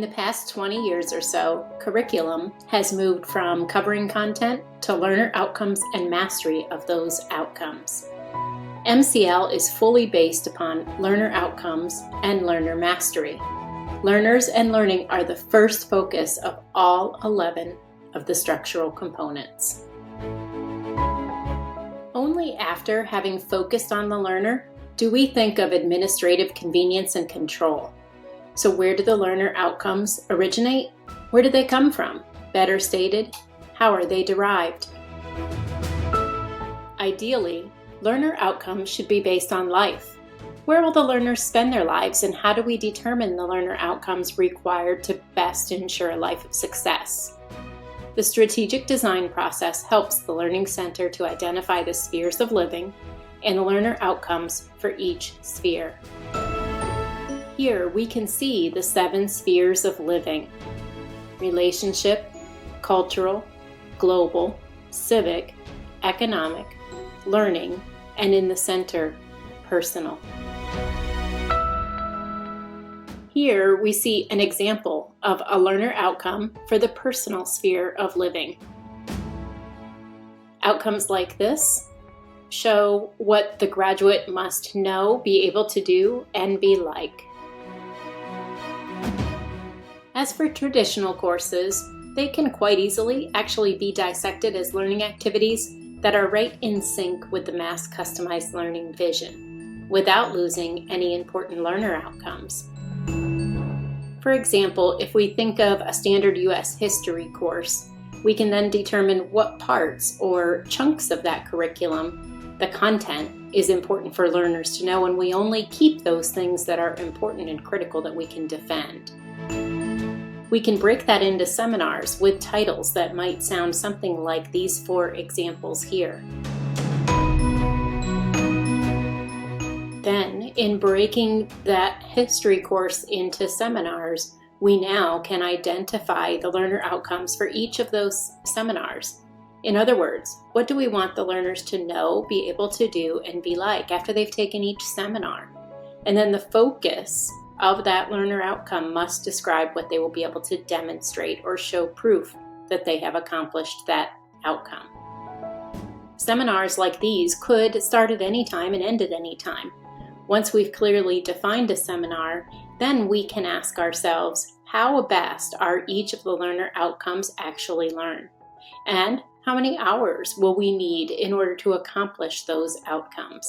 the past 20 years or so, curriculum has moved from covering content to learner outcomes and mastery of those outcomes. MCL is fully based upon learner outcomes and learner mastery. Learners and learning are the first focus of all 11 of the structural components. Only after having focused on the learner do we think of administrative convenience and control. So where do the learner outcomes originate? Where do they come from? Better stated, how are they derived? Ideally, learner outcomes should be based on life. Where will the learners spend their lives, and how do we determine the learner outcomes required to best ensure a life of success? The strategic design process helps the Learning Center to identify the spheres of living and the learner outcomes for each sphere. Here we can see the 7 spheres of living: relationship, cultural, global, civic, economic, learning, and in the center, personal. Here we see an example of a learner outcome for the personal sphere of living. Outcomes like this show what the graduate must know, be able to do, and be like. As for traditional courses, they can quite easily actually be dissected as learning activities that are right in sync with the mass customized learning vision, without losing any important learner outcomes. For example, if we think of a standard U.S. history course, we can then determine what parts or chunks of that curriculum, the content, is important for learners to know, and we only keep those things that are important and critical that we can defend. We can break that into seminars with titles that might sound something like these 4 examples here. Then, in breaking that history course into seminars, we now can identify the learner outcomes for each of those seminars. In other words, what do we want the learners to know, be able to do, and be like after they've taken each seminar? And then the focus of that learner outcome must describe what they will be able to demonstrate or show proof that they have accomplished that outcome. Seminars like these could start at any time and end at any time. Once we've clearly defined a seminar, then we can ask ourselves, how best are each of the learner outcomes actually learned? And how many hours will we need in order to accomplish those outcomes?